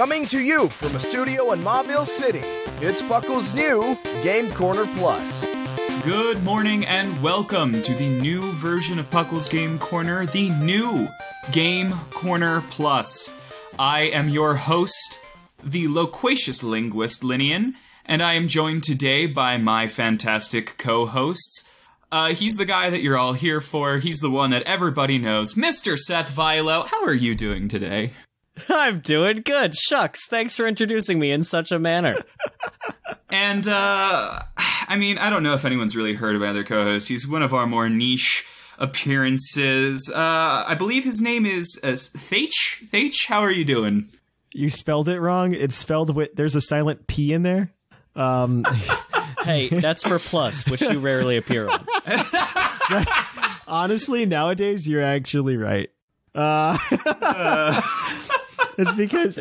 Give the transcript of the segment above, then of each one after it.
Coming to you from a studio in Mauville City, it's PUCL's new Game Corner Plus. Good morning and welcome to the new version of PUCL's Game Corner, the new Game Corner Plus. I am your host, the loquacious linguist Lynian, and I am joined today by my fantastic co-hosts. He's the guy that you're all here for. He's the one that everybody knows, Mr. Seth Vilo. How are you doing today? I'm doing good. Shucks, thanks for introducing me in such a manner. And, I don't know if anyone's really heard of my other co-host. He's one of our more niche appearances. I believe his name is Thatch. Thatch, how are you doing? You spelled it wrong. It's spelled with, there's a silent P in there. Hey, that's for plus, which you rarely appear on. Honestly, nowadays, you're actually right. It's because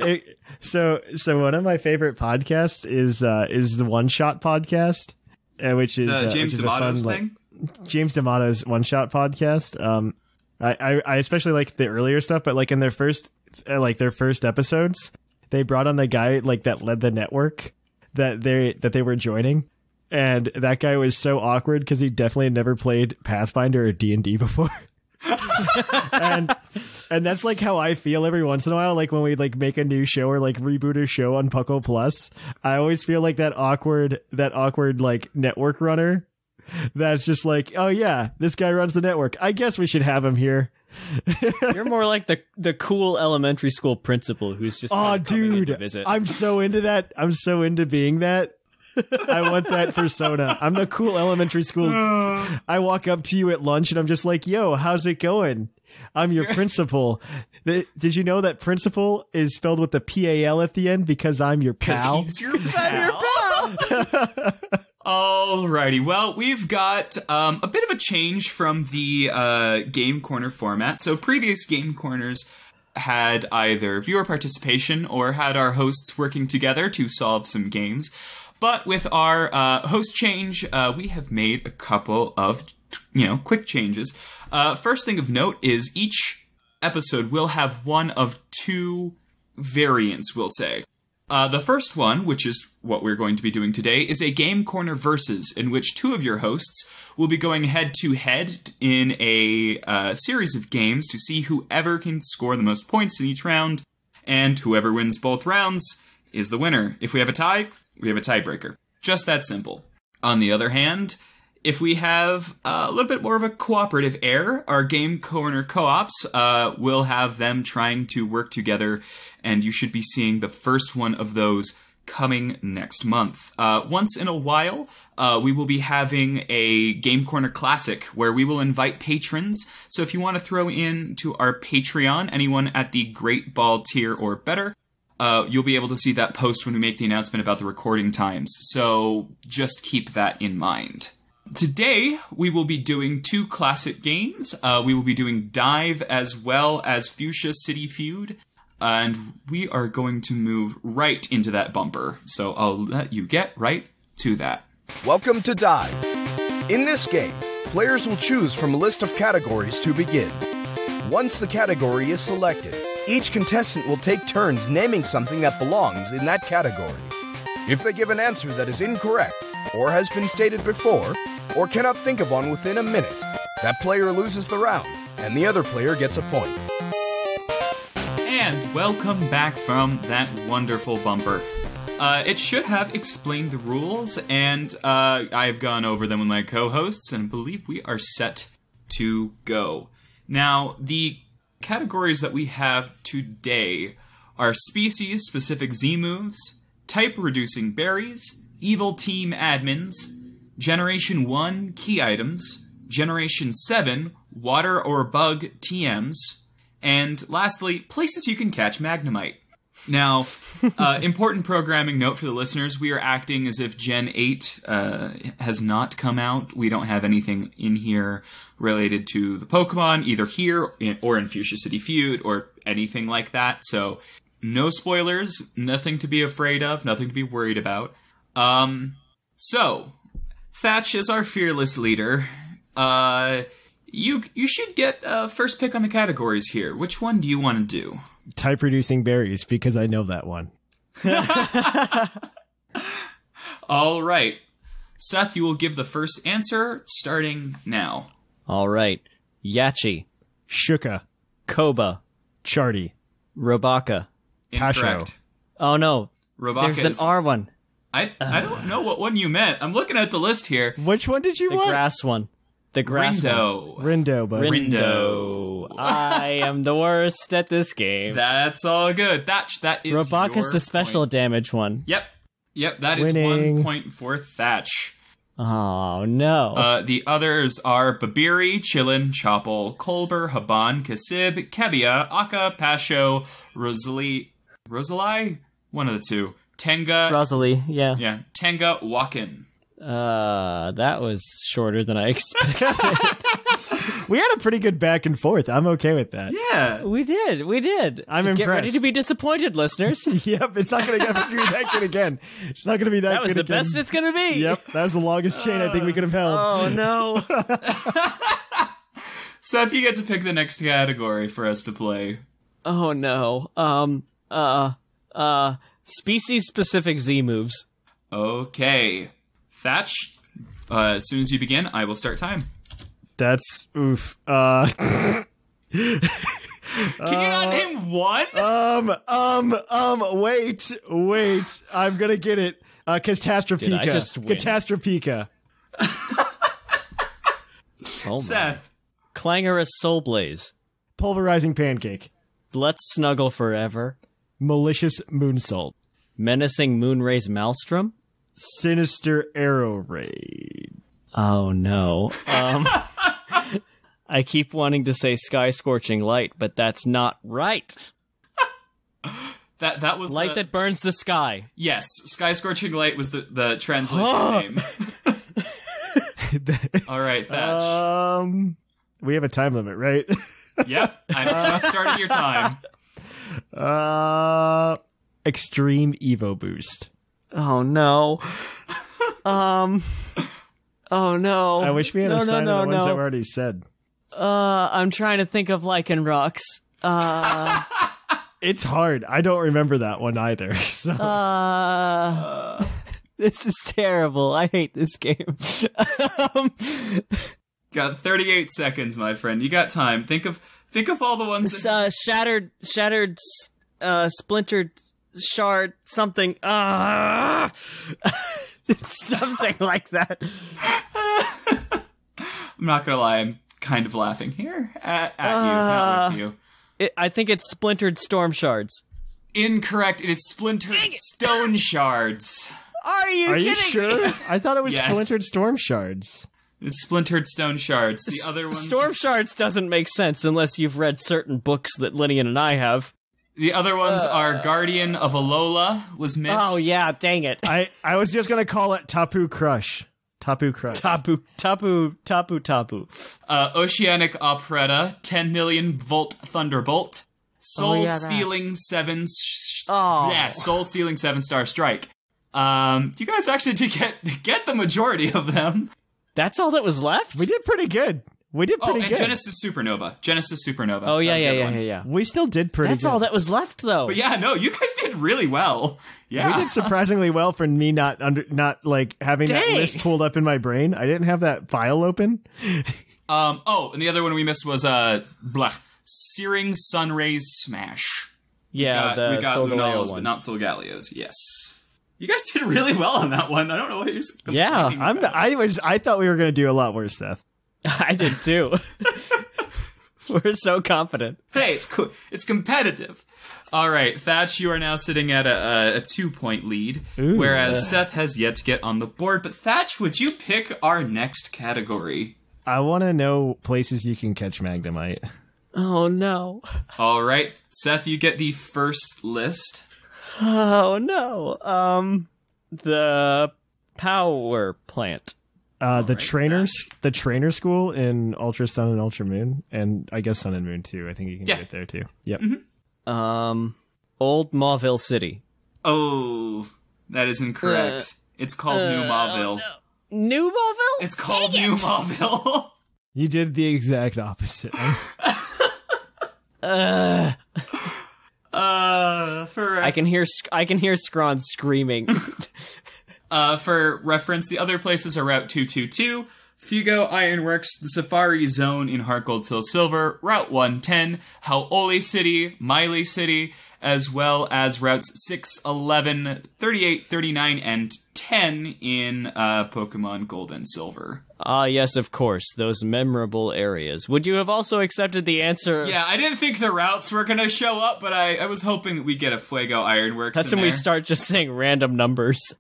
so one of my favorite podcasts is the One Shot podcast, which is James D'Amato's thing. James D'Amato's One Shot podcast. I especially like the earlier stuff, but like in their first episodes, they brought on the guy like that led the network that they were joining, and that guy was so awkward because he definitely had never played Pathfinder or D&D before. and that's like how I feel every once in a while, like when we like make a new show or like reboot a show on PUCL Plus. I always feel like that awkward like network runner that's just like, oh yeah, this guy runs the network, I guess we should have him here. You're more like the cool elementary school principal who's just dude, to visit. I'm so into that. I'm so into being that. I want that persona. I'm the cool elementary school. I walk up to you at lunch and I'm just like, yo, how's it going? I'm your principal. Did you know that principal is spelled with the PAL at the end because I'm your pal? Because I'm your pal. Alrighty, well, we've got a bit of a change from the Game Corner format. So previous Game Corners had either viewer participation or had our hosts working together to solve some games. But with our host change, we have made a couple of, quick changes. First thing of note is each episode will have one of two variants, we'll say. The first one, which is what we're going to be doing today, is a Game Corner Versus, in which two of your hosts will be going head-to-head in a series of games to see whoever can score the most points in each round, and whoever wins both rounds is the winner. If we have a tie, we have a tiebreaker. Just that simple. On the other hand, if we have a little bit more of a cooperative air, our Game Corner co-ops will have them trying to work together, and you should be seeing the first one of those coming next month. Once in a while, we will be having a Game Corner Classic where we will invite patrons. So if you want to throw in to our Patreon, anyone at the Great Ball tier or better, you'll be able to see that post when we make the announcement about the recording times. So just keep that in mind. Today, we will be doing two classic games. We will be doing Dive as well as Fuchsia City Feud. And we are going to move right into that bumper. So I'll let you get right to that. Welcome to Dive. In this game, players will choose from a list of categories to begin. Once the category is selected, each contestant will take turns naming something that belongs in that category. If they give an answer that is incorrect, or has been stated before, or cannot think of one within a minute, that player loses the round, and the other player gets a point. And welcome back from that wonderful bumper. It should have explained the rules, and I've gone over them with my co-hosts, and believe we are set to go. Now, the categories that we have today are species-specific Z-moves, type-reducing berries, evil team admins, Generation 1 key items, Generation 7 water or bug TMs, and lastly, places you can catch Magnemite. Now, important programming note for the listeners, we are acting as if Gen 8 has not come out. We don't have anything in here related to the Pokemon, either here or in Fuchsia City Feud or anything like that. So, no spoilers, nothing to be afraid of, nothing to be worried about. So, Thatch is our fearless leader. You should get first pick on the categories here. Which one do you want to do? type producing berries because I know that one. All right. Seth, you will give the first answer starting now. All right. Yachi, Shuka, Koba, Charty, Robaka. Incorrect. Oh no. Robaka There's is... an R one. I don't know what one you meant. I'm looking at the list here. Which one did you The want? grass one. The grass one. Rindo, but Rindo. I am the worst at this game. That's all good. That is Robaka's your the special point. damage one. Yep, that is Winning. 1 point for Thatch. Oh no. The others are Babiri, Chillin, Choppel, Kolber, Haban, Kasib, Kebia, Akka, Pasho, Rosalie? One of the two. Tenga. Rosalie, yeah. Yeah, Tenga, Wakin. That was shorter than I expected. we had a pretty good back and forth. I'm okay with that. Yeah. We did. I'm Get ready impressed. to be disappointed, listeners. Yep, it's not going to be that good again. It's not going to be that That was good the again. best it's gonna be. Yep, that was the longest chain I think we could have held. Oh no. Seth, you get to pick the next category for us to play. Oh no. Species specific Z moves. Okay. Thatch, as soon as you begin, I will start time. That's oof. Can you not name one? Wait. I'm gonna get it. Catastrophica. Did I just win? Catastrophica. Oh my. Seth. Clangorous Soul Blaze. Pulverizing pancake. Let's Snuggle Forever. Malicious moonsault. Menacing Moonrays Maelstrom. Sinister arrow raid. Oh no. I keep wanting to say Sky Scorching Light, but that's not right. That was Light that burns the sky. Yes, Sky Scorching Light was the translation name. All right, Thatch. We have a time limit, right? Yep, I'm just starting your time. Extreme Evo boost. Oh no. Oh no. I wish we had a sign of the ones that were already said. I'm trying to think of Lycanrocs. It's hard. I don't remember that one either. So. This is terrible. I hate this game. Got 38 seconds, my friend. You got time. Think of all the ones. Shattered, splintered, shard, something. It's something like that. I'm not gonna lie. I'm kind of laughing here at you, not with you. I think it's splintered storm shards. Incorrect. It is splintered stone shards. Are you Are you sure? I thought it was Yes. splintered storm shards. It's splintered stone shards. The other ones. Storm shards doesn't make sense unless you've read certain books that Lynian and I have. The other ones are Guardian of Alola was missed. Oh yeah, dang it. I was just gonna call it Tapu Crush. Tapu Crush. Tapu. Oceanic Operetta, 10 million volt Thunderbolt, Soul that. Stealing 7 Oh. Soul Stealing 7-star Strike. You guys actually did get the majority of them. That's all that was left? We did pretty good. We did pretty and good. Genesis Supernova. Oh yeah, That was the other one. yeah. We still did pretty That's good. all that was left though. But yeah, no, you guys did really well. Yeah. We did surprisingly well for me not like having that Dang. list pulled up in my brain. I didn't have that file open. And the other one we missed was Searing Sunrays Smash. Yeah, we got Solgaleo Lunala's, but one. not Solgaleos. Yes. You guys did really well on that one. I don't know what you're Yeah, complaining about. I thought we were gonna do a lot worse, Seth. I did too. We're so confident. Hey, it's competitive. All right, Thatch, you are now sitting at a 2-point lead, whereas Seth has yet to get on the board. But Thatch, would you pick our next category? I want to know places you can catch Magnemite. Oh no. All right, Seth, you get the first list. Oh no. The power plant. The trainer school in Ultra Sun and Ultra Moon, and I guess Sun and Moon too. I think you can get it there too. Yep. Old Mauville City. Oh, that is incorrect. It's called New Mauville. New Mauville? It's called New Mauville. You did the exact opposite. I can hear Scrawn screaming. For reference, the other places are Route 222, Fugo Ironworks, the Safari Zone in Heart Gold Till Silver, Route 110, Hau'oli City, Miley City, as well as Routes 6, 11, 38, 39, and 10 in Pokemon Gold and Silver. Ah, yes, of course, those memorable areas. Would you have also accepted the answer? Yeah, I didn't think the routes were going to show up, but I was hoping that we'd get a Fuego Ironworks That's in when there. we start just saying random numbers.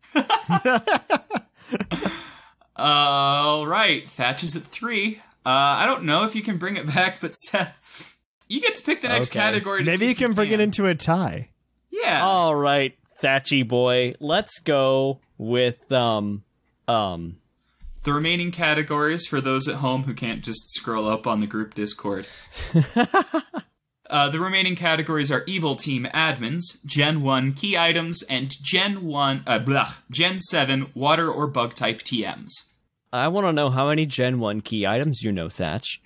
All right, Thatch is at 3. I don't know if you can bring it back, but Seth, you get to pick the next category. Maybe you can bring it into a tie. Yeah. All right, Thatchy boy. Let's go with The remaining categories for those at home who can't just scroll up on the group Discord. The remaining categories are Evil Team Admins, Gen 1 Key Items, and Gen 7 Water or Bug Type TMs. I want to know how many Gen 1 key items you know, Thatch.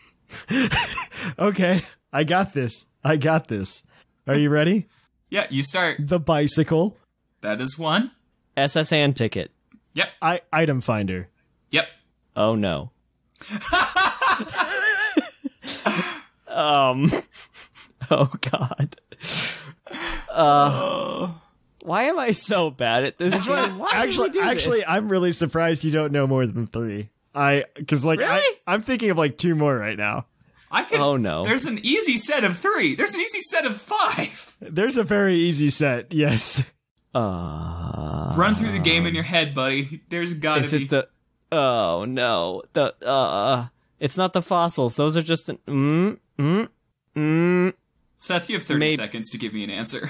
Okay, I got this. Are you ready? Yeah, you start. The bicycle. That is 1. SSN ticket. Yep. Item finder. Yep. Oh no. Oh god. Why am I so bad at this game? Why did we do Actually, this? I'm really surprised you don't know more than 3. Really? I'm thinking of like 2 more right now. Oh, no. There's an easy set of 3. There's an easy set of 5. There's a very easy set. Yes. Run through the game in your head, buddy. There's gotta Is be. it the? Oh no. It's not the fossils. Those are just Seth, you have 30 seconds to give me an answer.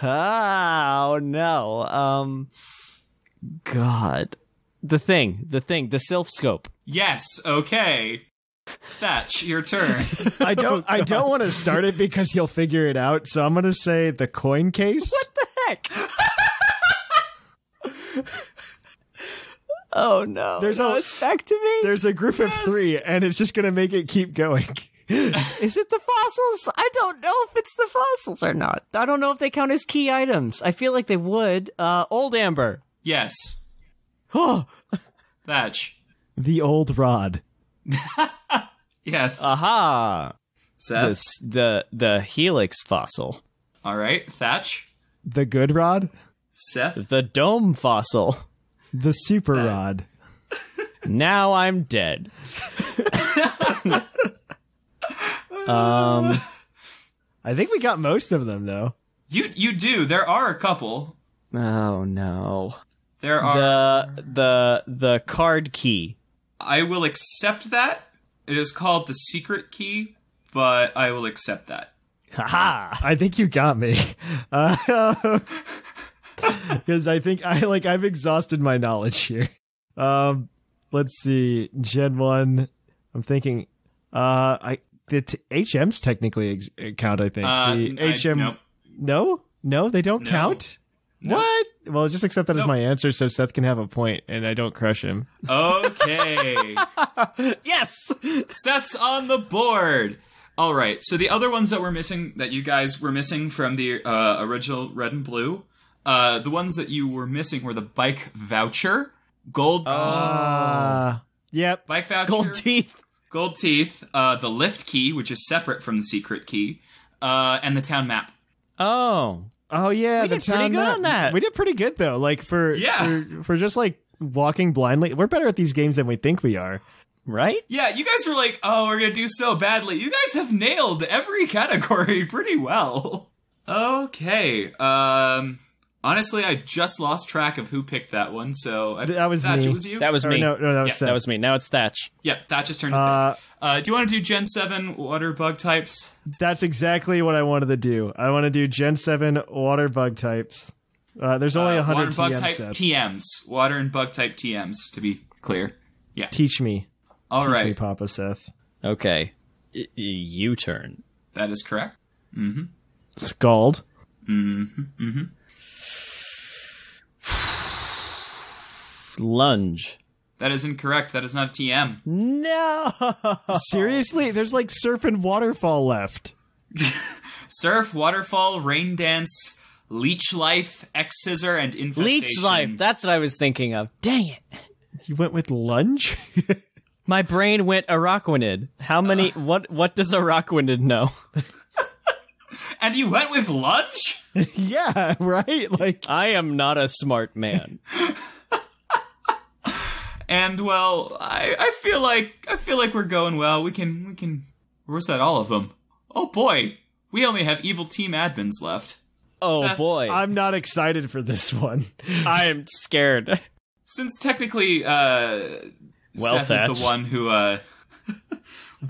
Oh no. God. The Sylph Scope. Yes, okay. Thatch, your turn. I don't want to start it because he'll figure it out. So I'm gonna say the coin case. What the heck? Oh no. It's back to me. There's a group of 3, and it's just gonna make it keep going. Is it the fossils? I don't know if it's the fossils or not. I don't know if they count as key items. I feel like they would. Old Amber. Yes. Oh. Thatch. The old rod. Yes. Aha. Seth. The Helix fossil. All right. Thatch. The good rod. Seth. The dome fossil. The super rod. Now I'm dead. I think we got most of them though. You do. There are a couple. Oh no. There are. The card key. I will accept that. It is called the secret key, but I will accept that. Haha. I think you got me. Because I think I've exhausted my knowledge here. Let's see. Gen 1. I'm thinking. HMs technically count. I think the HM. Nope. No, they don't count. No. What? Well, just accept that as my answer, so Seth can have a point, and I don't crush him. Okay. Yes. Seth's on the board. All right. So the other ones that we're missing, that you guys were missing from the original Red and Blue, the ones that you were missing were the bike voucher, gold. Yep. Bike voucher. Gold teeth. The lift key, which is separate from the secret key, and the town map. Oh yeah, we did pretty good on that. We did pretty good though. Like for just like walking blindly, we're better at these games than we think we are. Right? Yeah, you guys were like, "Oh, we're gonna do so badly." You guys have nailed every category pretty well. Okay. Honestly, I just lost track of who picked that one. So that was Thatch, me. it was you. That was me. No, that was Yeah, Seth. That was me. Now it's Thatch. Yep, Thatch's turn to pick. Do you want to do Gen 7 water bug types? That's exactly what I wanted to do. I want to do Gen 7 water bug types. There's only 100 water and bug TMs type set. TMs. Water and bug type TMs, to be clear. Yeah. Teach me. All Teach right. me, Papa Seth. Okay. U-turn. That is correct. Scald. Lunge. That is incorrect. That is not TM. No. Seriously? There's like surf and waterfall left. Surf, Waterfall, Rain Dance, Leech Life, X-Scissor, and Infestation. Leech Life, that's what I was thinking of. Dang it. You went with lunge? My brain went Araquanid. How many, what does Araquanid know? And you went with Lunge? Yeah, right? Like, I am not a smart man. And well, I feel like we're going well. We can where's that all of them? Oh boy, we only have evil team admins left. Oh Seth, boy. I'm not excited for this one. I am scared. Since technically Well, Seth Thatch. is the one who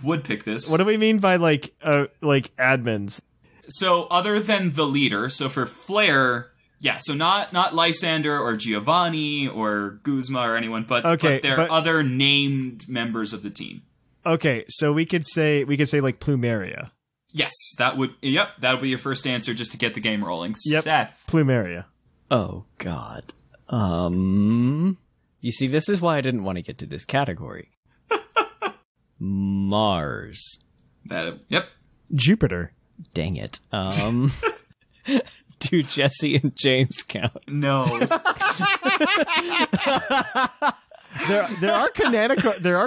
would pick this. What do we mean by like admins? So other than the leader, so for Flare, yeah, so not Lysander or Giovanni or Guzma or anyone, but they're other named members of the team. Okay, so we could say like Plumeria. Yes, that'll be your first answer just to get the game rolling. Yep. Seth. Plumeria. Oh god. You see, this is why I didn't want to get to this category. Mars. Yep. Jupiter. Dang it. Do Jesse and James count? No. There are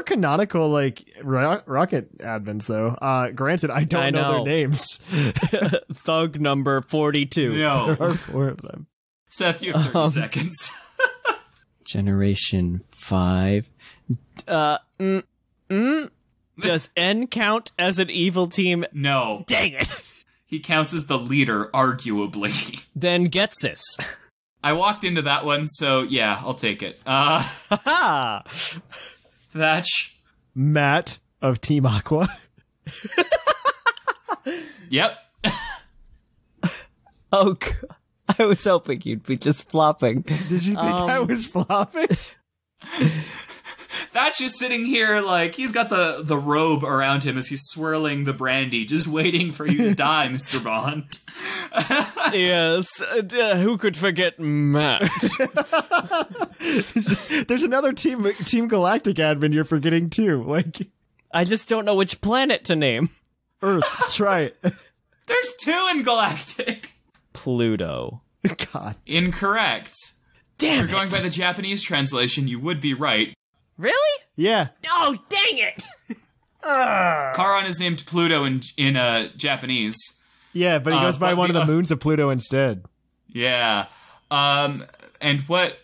canonical like rocket admins though. Granted, I don't know their names. Thug number 42. No. There are 4 of them. Seth, you have 30 seconds. Generation 5. Does N count as an evil team? No. Dang it. He counts as the leader, arguably. Then Getsis. I walked into that one, so yeah, I'll take it. Thatch. Matt of Team Aqua. Yep. Oh, God. I was hoping you'd be just flopping. Did you think I was flopping? Thatch is sitting here like he's got the robe around him as he's swirling the brandy, just waiting for you to die, Mr. Bond. Yes, who could forget Matt? There's another Team Galactic admin you're forgetting too. Like, I just don't know which planet to name. Earth. Try it. There's 2 in Galactic. Pluto. God. Incorrect. Damn If you're going by the Japanese translation, you would be right. Really? Yeah. Oh, dang it! Charon is named Pluto in Japanese. Yeah, but he goes by but one of the moons of Pluto instead. Yeah. And what...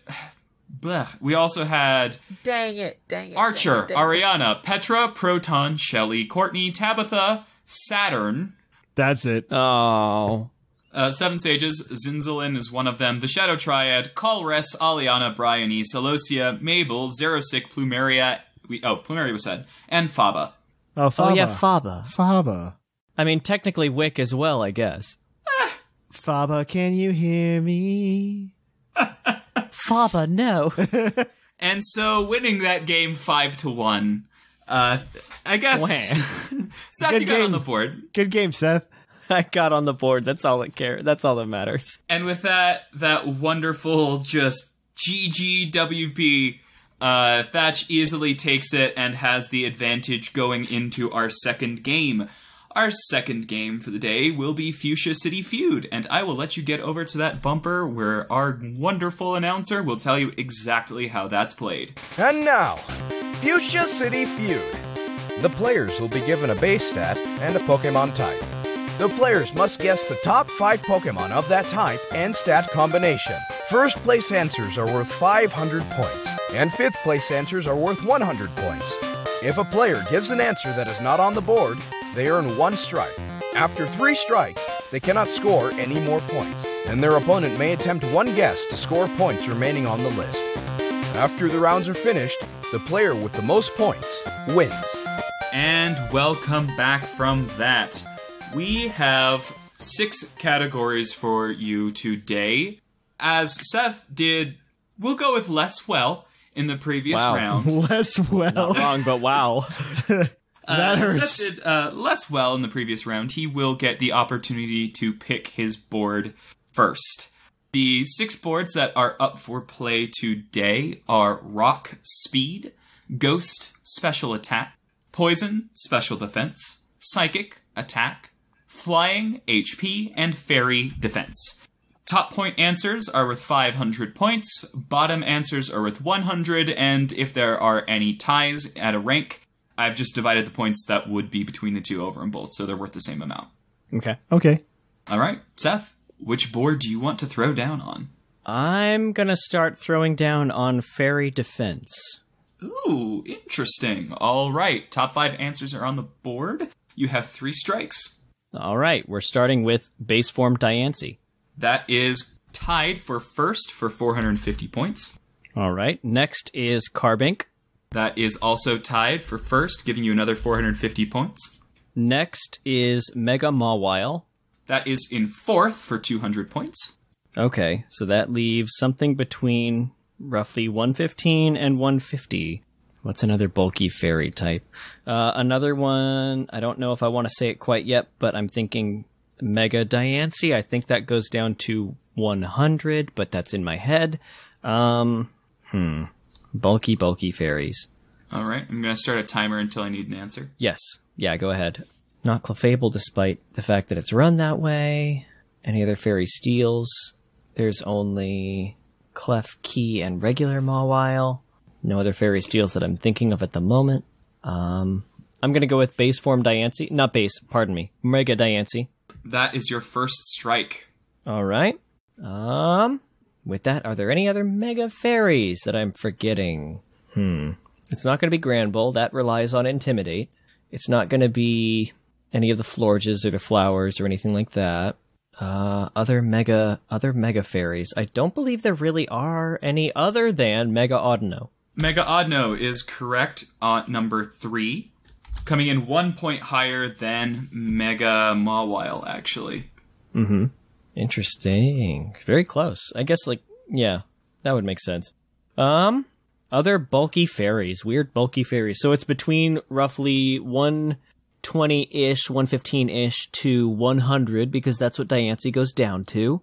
Blech. We also had... Dang it. Archer, Ariana, Petra, Proton, Shelley, Courtney, Tabitha, Saturn. That's it. Oh. 7 Sages, Zinzalin is one of them. The Shadow Triad, Kalres, Aliana, Bryony, Celosia, Mabel, Zerosic, Plumeria... Plumeria was said. And Faba. Oh, Faba. Oh, yeah, Faba. Faba. I mean, technically Wick as well, I guess. Faba, can you hear me? Faba, no. And so, winning that game 5-1, I guess... Seth, Good you got game. on the board. Good game, Seth. I got on the board. That's all that cares. That's all that matters. And with that wonderful just GGWP, Thatch easily takes it and has the advantage going into our second game. Our second game for the day will be Fuchsia City Feud, and I will let you get over to that bumper where our wonderful announcer will tell you exactly how that's played. And now, Fuchsia City Feud. The players will be given a base stat and a Pokemon type. The players must guess the top 5 Pokemon of that type and stat combination. First place answers are worth 500 points, and 5th place answers are worth 100 points. If a player gives an answer that is not on the board, they earn 1 strike. After 3 strikes, they cannot score any more points, and their opponent may attempt 1 guess to score points remaining on the list. After the rounds are finished, the player with the most points wins. And welcome back from that. We have 6 categories for you today. As Seth did, we'll go with less well in the previous round. Less well. Not wrong, but wow. That hurts. Seth did less well in the previous round. He will get the opportunity to pick his board first. The 6 boards that are up for play today are Rock Speed, Ghost Special Attack, Poison Special Defense, Psychic Attack, flying, HP, and fairy defense. Top point answers are worth 500 points, bottom answers are worth 100, and if there are any ties at a rank, I've just divided the points that would be between the two over them both, so they're worth the same amount. Okay. All right, Seth, which board do you want to throw down on? I'm gonna start throwing down on fairy defense. Ooh, interesting. All right, top 5 answers are on the board. You have 3 strikes. All right, we're starting with base form Diancie. That is tied for first for 450 points. All right, next is Carbink. That is also tied for first, giving you another 450 points. Next is Mega Mawile. That is in fourth for 200 points. Okay, so that leaves something between roughly 115 and 150. What's another bulky fairy type? Another one, I don't know if I want to say it quite yet, but I'm thinking Mega Diancie. I think that goes down to 100, but that's in my head. Bulky fairies. All right, I'm going to start a timer until I need an answer. Yes. Yeah, go ahead. Not Clefable, despite the fact that it's run that way. Any other fairy steals? There's only Clef, Key, and regular Mawile. No other fairy steals that I'm thinking of at the moment. I'm going to go with base form Diancie. Not base, pardon me. Mega Diancie. That is your first strike. All right. With that, are there any other mega fairies that I'm forgetting? It's not going to be Granbull. That relies on Intimidate. It's not going to be any of the Florges or the Flowers or anything like that. Other mega fairies. I don't believe there really are any other than Mega Audino. Mega Audino is correct on number 3, coming in 1 point higher than Mega Mawile, actually. Interesting. Very close. I guess, yeah, that would make sense. Other bulky fairies. Weird bulky fairies. So it's between roughly 120-ish, 115-ish to 100, because that's what Diancie goes down to.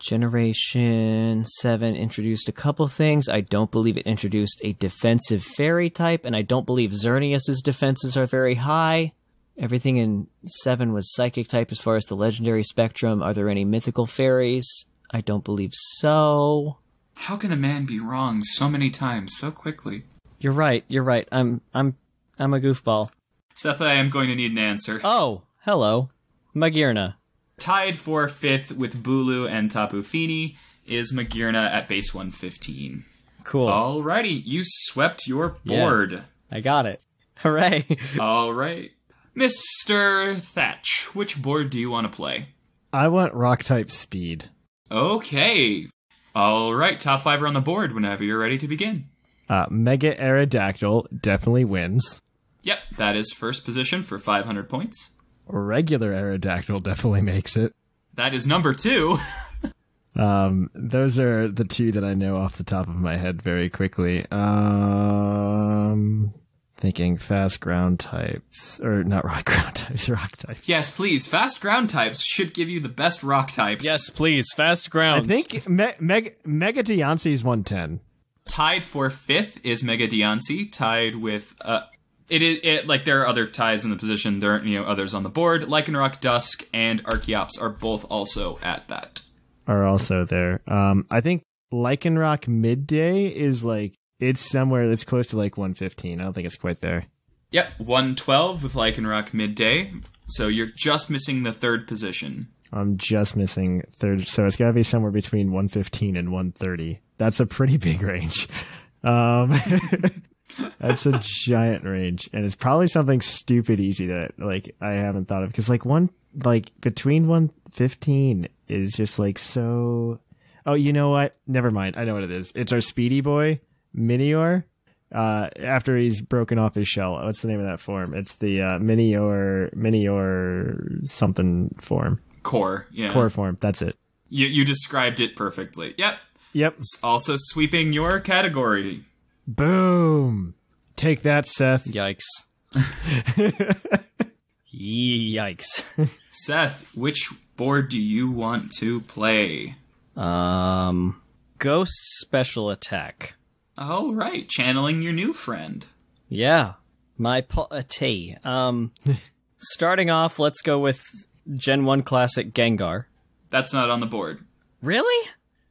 Generation 7 introduced a couple things. I don't believe it introduced a defensive fairy type, and I don't believe Xerneas's defenses are very high. Everything in 7 was psychic type as far as the legendary spectrum. Are there any mythical fairies? I don't believe so. How can a man be wrong so many times so quickly? You're right. I'm a goofball. Seth, I am going to need an answer. Oh, hello. Magearna. Tied for 5th with Bulu and Tapu Fini is Magearna at base 115. Cool. Alrighty, you swept your board. Yeah, I got it. Hooray. Alright. Mr. Thatch, which board do you want to play? I want rock type speed. Okay. Alright, top 5 are on the board whenever you're ready to begin. Mega Aerodactyl definitely wins. Yep, that is first position for 500 points. Regular Aerodactyl definitely makes it. That is number 2. Those are the 2 that I know off the top of my head very quickly. Thinking fast ground types, or not rock ground types, rock types. Yes, please. Fast ground types should give you the best rock types. Yes, please. Fast grounds. I think Mega Diancie's 110. Tied for 5th is Mega Diancie, tied with there are other ties in the position. There are others on the board. Lycanroc, Dusk, and Archeops are both also at that. Are also there. I think Lycanroc Midday is it's somewhere that's close to 115. I don't think it's quite there. Yep, 112 with Lycanroc Midday. So you're just missing the 3rd position. I'm just missing 3rd, so it's got to be somewhere between 115 and 130. That's a pretty big range. That's a giant range, and it's probably something stupid easy that I haven't thought of, because between 115 is just so. Oh, you know what? Never mind. I know what it is. It's our speedy boy, Minior. After he's broken off his shell. What's the name of that form? It's the Minior something form. Core, yeah. Core form. That's it. You described it perfectly. Yep. It's also sweeping your category. Boom. Take that, Seth. Yikes. Yikes. Seth, which board do you want to play? Ghost Special Attack. Oh, right. Channeling your new friend. Yeah. My T. Starting off, let's go with Gen 1 Classic Gengar. That's not on the board. Really?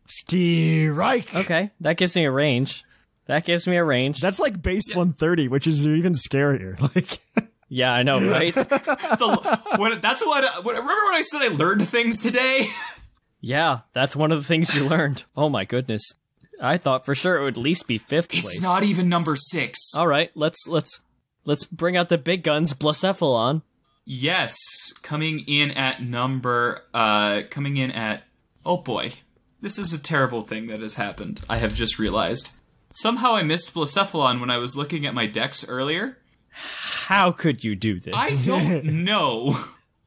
Strike. Okay, that gives me a range. That's like base 130, which is even scarier. Like, yeah, I know, right? Remember when I said I learned things today? Yeah, that's one of the things you learned. Oh my goodness. I thought for sure it would at least be 5th place. It's not even number 6. All right, let's bring out the big guns, Blacephalon. Yes, coming in at oh boy. This is a terrible thing that has happened. I have just realized. Somehow I missed Blacephalon when I was looking at my decks earlier. How could you do this? I don't know.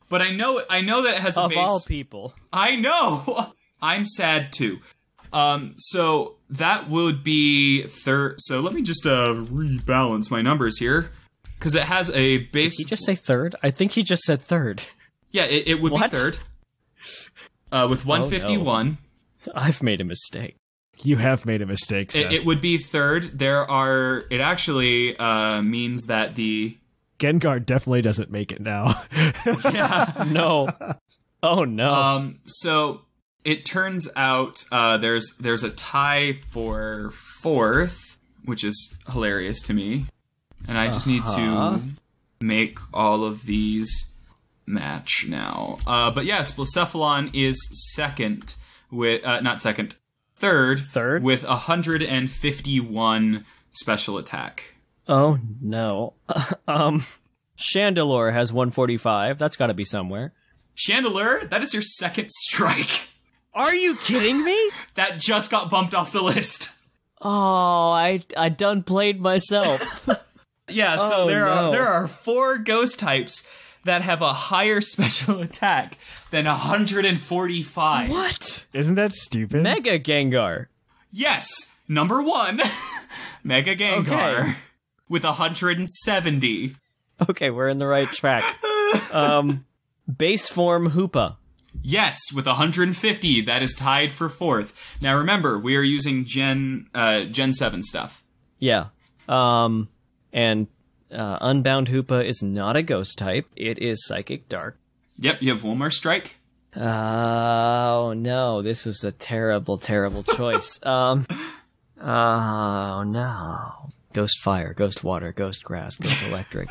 But I know that it has a base. Of all people. I know. I'm sad too. So that would be third. So let me just rebalance my numbers here, because it has a base. Did he just say third? I think he just said third. Yeah, it would be third. With 151. Oh, no. I've made a mistake. You have made a mistake, Seth. It would be third. It actually means that the Gengar definitely doesn't make it now. Yeah. No. Oh no. So it turns out there's a tie for 4th, which is hilarious to me. And I just need to make all of these match now. But yes, Blacephalon is second with third with 151 special attack. Oh no. Chandelure has 145. That's got to be somewhere. Chandelure, that is your second strike. Are you kidding me? That just got bumped off the list. Oh, I done played myself. Yeah, so there are 4 ghost types that have a higher special attack than 145. What? Isn't that stupid? Mega Gengar. Yes, number 1, Mega Gengar, Okay. with 170. Okay, we're in the right track. Base form Hoopa. Yes, with 150. That is tied for 4th. Now remember, we are using Gen 7 stuff. Yeah. And Unbound Hoopa is not a ghost type. It is Psychic Dark. Yep, you have one more strike. Oh no, this was a terrible, terrible choice. Oh no. Ghost Fire, Ghost Water, Ghost Grass, Ghost Electric,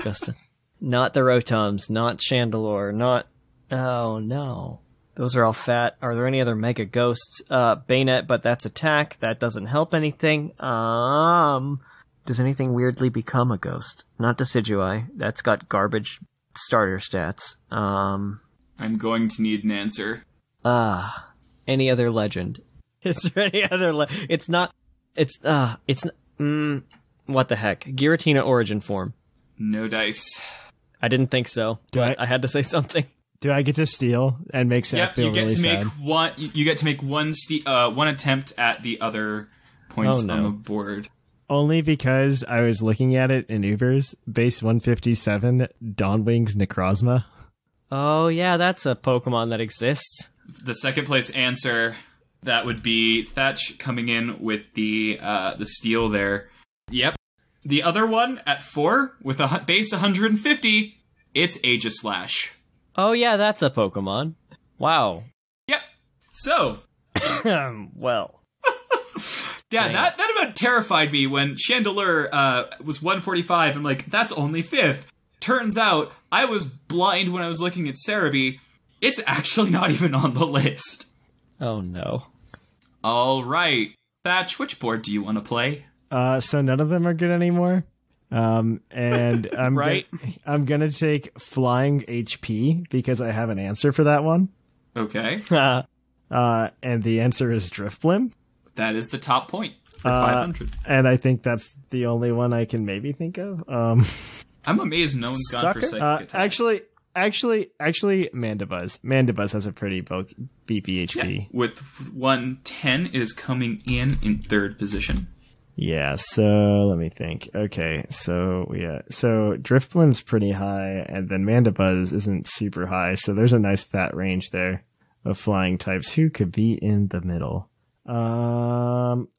Not the Rotums, not Chandelure, not... Oh no. Those are all fat. Are there any other Mega Ghosts? Bayonet, but that's attack. That doesn't help anything. Does anything weirdly become a ghost? Not Decidueye. That's got garbage starter stats. I'm going to need an answer. Any other legend? Is there any other what the heck? Giratina origin form. No dice. I didn't think so, but I had to say something. Do I get to steal and make Seth feel really sad? You get to make one attempt at the other points on the board. Only because I was looking at it in Ubers. Base 157, Dawnwing's Necrozma. Oh yeah, that's a Pokemon that exists. The second place answer, that would be Thatch coming in with the steal there. Yep. The other one at 4 with a base 150, it's Aegislash. Oh yeah, that's a Pokemon. Wow. Yep. So. Well. Yeah, that about terrified me when Chandelure was 145. I'm like, that's only 5th. Turns out, I was blind when I was looking at Cerebi. It's actually not even on the list. Oh no. All right. Thatch, which board do you want to play? So none of them are good anymore. And I'm right. I'm gonna take Flying HP because I have an answer for that one. Okay. And the answer is Drifblim. That is the top point for 500. And I think that's the only one I can maybe think of. I'm amazed no one's gone for Psychic Attack. Actually, Mandibuzz. Mandibuzz has a pretty beefy HP. Yeah. With 110, it is coming in 3rd position. Yeah, so let me think. Okay, so Drifblim's pretty high, and then Mandibuzz isn't super high, so there's a nice fat range there of flying types. Who could be in the middle? I'm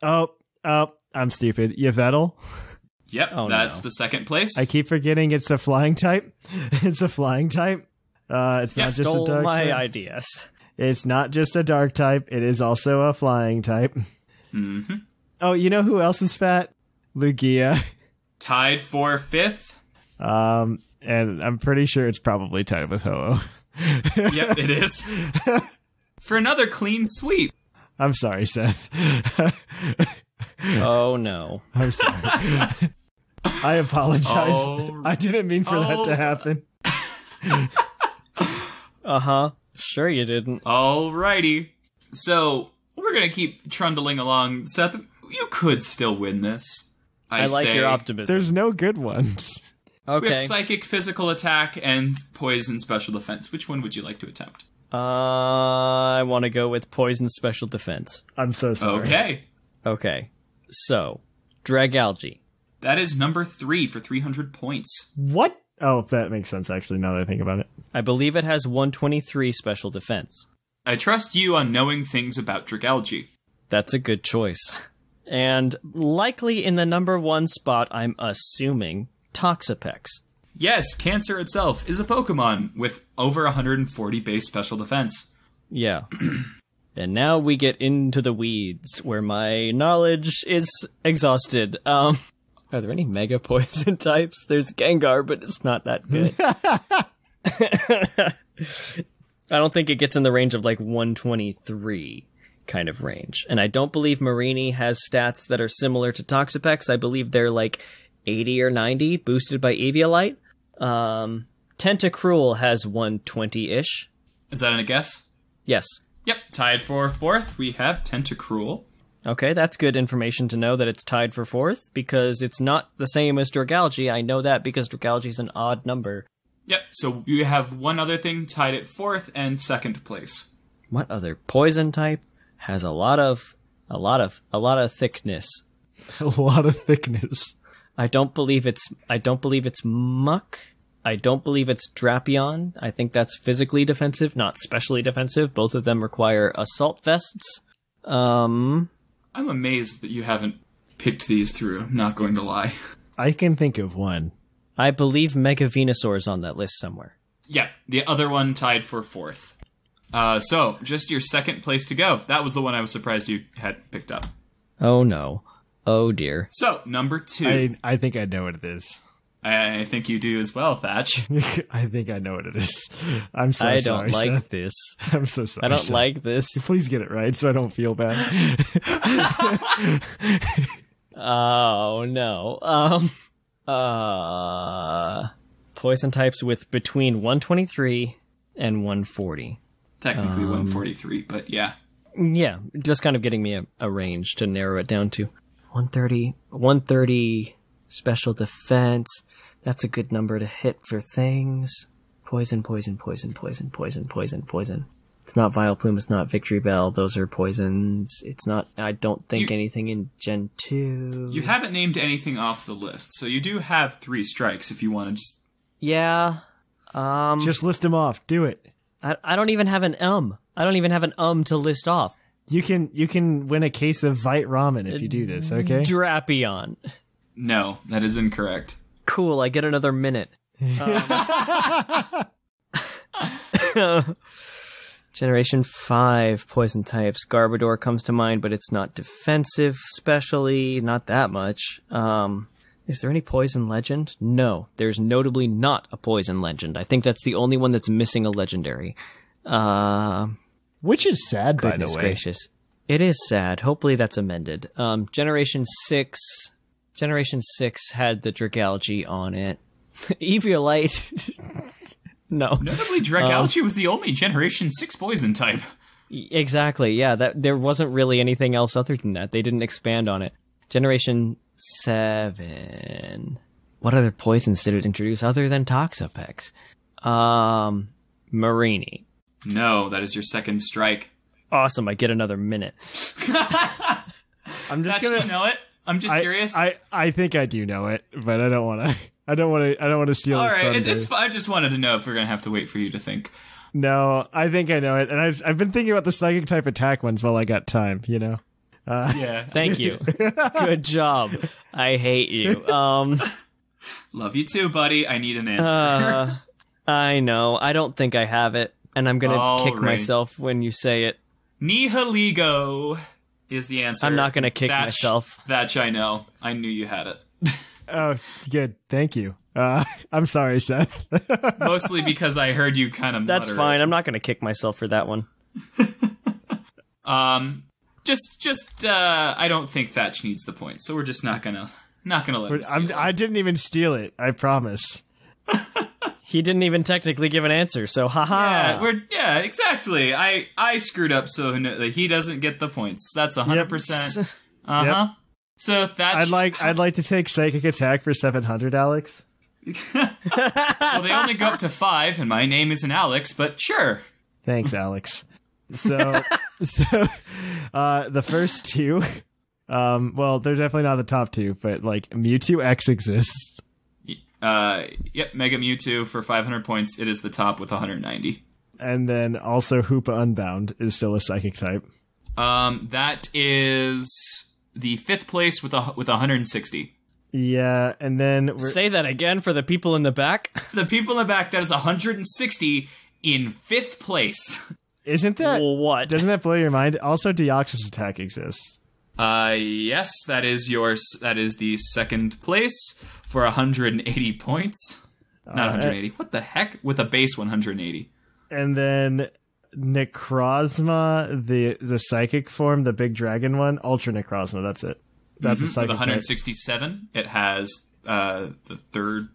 stupid. Yveltal? Yep, Oh, that's no. the second place. I keep forgetting it's a flying type. It's a flying type. It's not just a Stole dark my type. ideas. It's not just a dark type. It is also a flying type. Mm-hmm. Oh, you know who else is fat? Lugia. Tied for 5th. And I'm pretty sure it's probably tied with Ho-Oh. Yep, it is. For another clean sweep. I'm sorry, Seth. Oh, no. I'm sorry. I apologize. Oh. I didn't mean for that to happen. Uh-huh. Sure you didn't. Alrighty. So, we're going to keep trundling along. Seth, you could still win this. I like say. your optimism. There's no good ones. We have Okay. psychic physical attack and poison special defense. Which one would you like to attempt? I want to go with poison special defense. I'm so sorry. Okay. Okay. So, Dragalge. That is number 3 for 300 points. What? Oh, that makes sense, actually, now that I think about it. I believe it has 123 special defense. I trust you on knowing things about Dragalge. That's a good choice. And likely in the number 1 spot, I'm assuming, Toxapex. Yes, Cancer itself is a Pokemon with over 140 base special defense. Yeah. And now we get into the weeds, where my knowledge is exhausted. Are there any Mega Poison types? There's Gengar, but it's not that good. I don't think it gets in the range of like 123 kind of range. And I don't believe Marini has stats that are similar to Toxapex. I believe they're like 80 or 90, boosted by Eviolite. Tentacruel has 120-ish. Is that a guess? Yes. Yep, tied for 4th, we have Tentacruel. Okay, that's good information to know that it's tied for 4th, because it's not the same as Dragalge. I know that because Dragalge is an odd number. Yep, so you have one other thing tied at 4th and 2nd place. What other poison type has a lot of thickness? A lot of thickness. I don't believe it's Muck. I don't believe it's Drapion. I think that's physically defensive, not specially defensive. Both of them require assault vests. I'm amazed that you haven't picked these through, I'm not going to lie. I can think of one. I believe Mega Venusaur is on that list somewhere. Yep, the other one tied for 4th. So, just your 2nd place to go. That was the one I was surprised you had picked up. Oh no. Oh dear. So, number 2. I think I know what it is. I think you do as well, Thatch. I think I know what it is. I'm so I sorry, don't like Seth. this. I'm so sorry, I don't Seth. like this. Please get it right so I don't feel bad. Oh no. Poison types with between 123 and 140. Technically 143, but yeah. Yeah, just kind of getting me a range to narrow it down to. 130 special defense. That's a good number to hit for things. Poison. It's not Vileplume, it's not Victory Bell. Those are poisons. It's not, I don't think anything in Gen 2. You haven't named anything off the list, so you do have 3 strikes if you want to just... Yeah. Just list them off. Do it. I don't even have an I don't even have an to list off. You can win a case of Vite Ramen if you do this, okay? Drapion. No, that is incorrect. Cool, I get another minute. Generation 5 poison types. Garbodor comes to mind, but it's not defensive, specially, not that much. Is there any poison legend? No, there's notably not a poison legend. I think that's the only one that's missing a legendary. Which is sad, by the Goodness way. gracious. It is sad. Hopefully that's amended. Generation 6 had the Dragalge on it. Eviolite. No. Notably, Dragalge was the only Generation 6 poison type. Exactly, yeah. There wasn't really anything else other than that. They didn't expand on it. Generation 7. What other poisons did it introduce other than Toxapex? Marini. No, that is your 2nd strike. Awesome, I get another minute. I'm just Thatch, do gonna you know it? I'm just curious. I think I do know it, but I don't want to steal All his right, thunder. it's fine. I just wanted to know if we're going to have to wait for you to think. No, I think I know it, and I've been thinking about the psychic type attack ones while I got time, you know. Yeah. Thank you. Good job. I hate you. Love you too, buddy. I need an answer. I know. I don't think I have it, and I'm gonna kick Alright. myself when you say it. Nihiligo is the answer. I'm not gonna kick myself. Thatch, I know. I knew you had it. Oh, good. Thank you. I'm sorry, Seth. Mostly because I heard you kind of That's mutter fine. it. I'm not gonna kick myself for that one. I don't think Thatch needs the point, so we're just not gonna let him steal it. I didn't even steal it. I promise. He didn't even technically give an answer, so haha. Yeah, exactly. I screwed up, so he doesn't get the points. That's 100%. Yep. So Thatch. I'd like to take Psychic Attack for 700, Alex. Well, they only go up to 5, and my name isn't Alex, but sure. Thanks, Alex. So the first two, well, they're definitely not the top two, but like Mewtwo X exists. Yep, Mega Mewtwo for 500 points. It is the top with 190. And then also Hoopa Unbound is still a Psychic type. That is the 5th place with 160. Yeah, and then Say that again for the people in the back. The people in the back, that is 160 in 5th place. isn't that What? Doesn't that blow your mind? Also, Deoxys Attack exists. Yes, that is yours. That is the 2nd place for 180 points. Not 180. What the heck? With a base 180. And then Necrozma, the Psychic form, the big dragon one, Ultra Necrozma. That's it. That's a With Psychic type. 167, it has the third.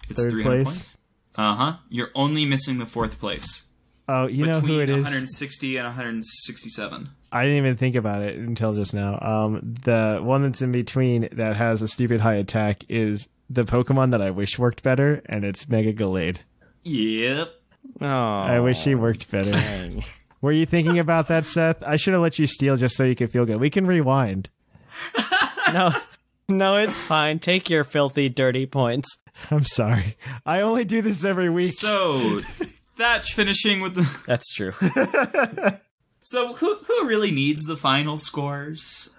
It's Third 300 place. points. You're only missing the 4th place. Oh, you know Between who it is? 160 and 167. I didn't even think about it until just now. The one that's in between that has a stupid high attack is the Pokemon that I wish worked better, and it's Mega Gallade. Yep. Oh, I wish he worked better. Were you thinking about that, Seth? I should have let you steal just so you could feel good. We can rewind. No, it's fine. Take your filthy, dirty points. I'm sorry. I only do this every week. So, Thatch finishing with the... That's true. So, who really needs the final scores?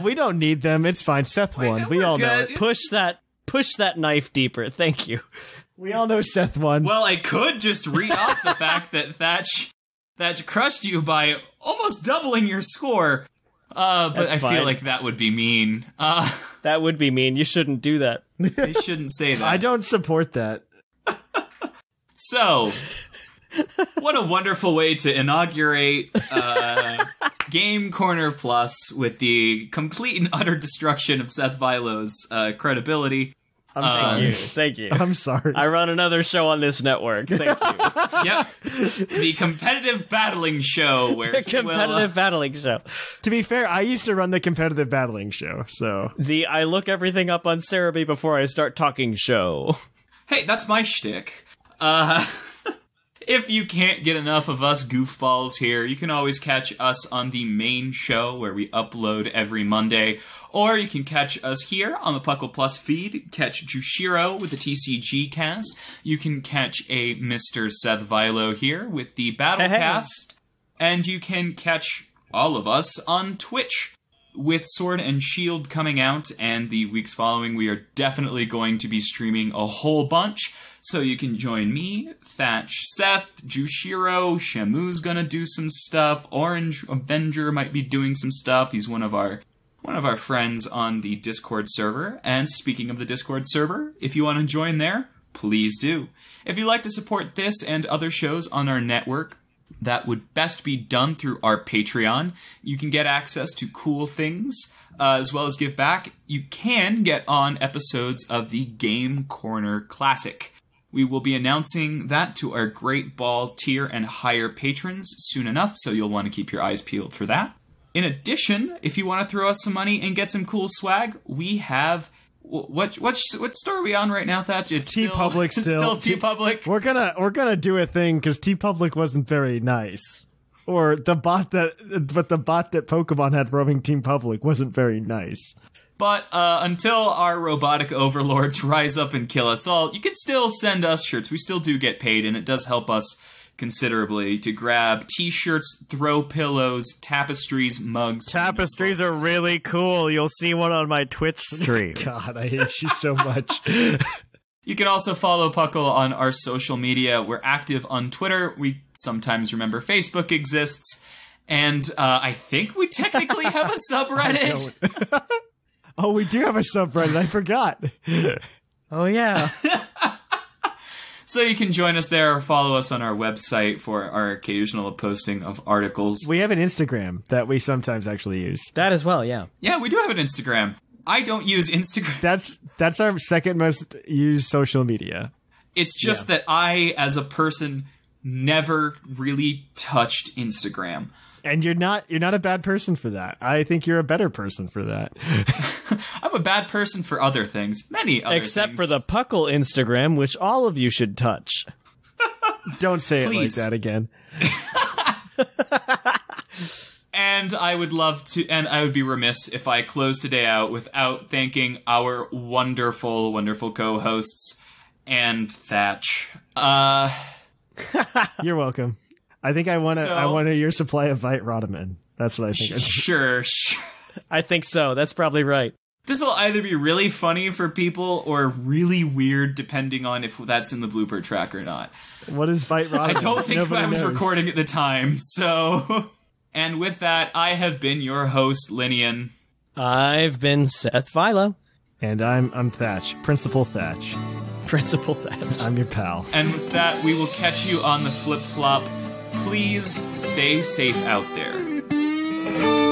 We don't need them. It's fine. Seth won. We we're all know good. it. Push that knife deeper. Thank you. We all know Seth won. Well, I could just read off the fact that Thatch crushed you by almost doubling your score. But That's I fine. feel like that would be mean. That would be mean. You shouldn't do that. I shouldn't say that. I don't support that. So, what a wonderful way to inaugurate Game Corner Plus with the complete and utter destruction of Seth Vilo's credibility. I'm sorry. Thank you. I'm sorry. I run another show on this network. Thank you. Yep. The competitive battling show where Competitive battling show. To be fair, I used to run the competitive battling show, so The I look everything up on Cerebi before I start talking show. Hey, that's my shtick. If you can't get enough of us goofballs here, you can always catch us on the main show where we upload every Monday, or you can catch us here on the PUCL Plus feed, catch Jushiro with the TCG cast. You can catch a Mr. Seth Vilo here with the Battlecast, and you can catch all of us on Twitch. With Sword and Shield coming out and the weeks following, we are definitely going to be streaming a whole bunch. So you can join me, Thatch, Seth, Jushiro, Shamu's gonna do some stuff, Orange Avenger might be doing some stuff. He's one of our friends on the Discord server. And speaking of the Discord server, if you want to join there, please do. If you'd like to support this and other shows on our network, that would best be done through our Patreon. You can get access to cool things, as well as give back. You can get on episodes of the Game Corner Classic. We will be announcing that to our Great Ball tier and higher patrons soon enough, so you'll want to keep your eyes peeled for that. In addition, if you want to throw us some money and get some cool swag, we have... What store are we on right now, Thatch? It's TeePublic still. It's still TeePublic. we're gonna do a thing because TeePublic wasn't very nice, or the bot that Pokemon had roaming TeePublic wasn't very nice. But until our robotic overlords rise up and kill us all, you can still send us shirts. We still do get paid, and it does help us considerably to grab t-shirts, throw pillows, tapestries, mugs. Tapestries are really cool. You'll see one on my Twitch stream. God, I hate you so much. You can also follow PUCL on our social media. We're active on Twitter. We sometimes remember Facebook exists. And I think we technically have a subreddit. Oh, we do have a subreddit. I forgot. Oh, yeah. So you can join us there or follow us on our website for our occasional posting of articles. We have an Instagram that we sometimes actually use. That as well, yeah. Yeah, we do have an Instagram. I don't use Instagram. That's our second most used social media. It's just that I, as a person, never really touched Instagram. And you're not a bad person for that. I think you're a better person for that. I'm a bad person for other things. Many other Except things. for the PUCL Instagram, which all of you should touch. Don't say Please. it like that again. And I would love to, and I would be remiss if I close today out without thanking our wonderful, wonderful co-hosts and Thatch. You're welcome. I think I want your supply of Vite Rodaman. That's what I think. Sure. I think so. That's probably right. This will either be really funny for people or really weird, depending on if that's in the blooper track or not. What is Vite Rodaman? I don't think Nobody I was knows. recording at the time, so... And with that, I have been your host, Lynian. I've been Seth Vilo. And I'm Thatch. Principal Thatch. Principal Thatch. I'm your pal. And with that, we will catch you on the flip-flop. Please stay safe out there.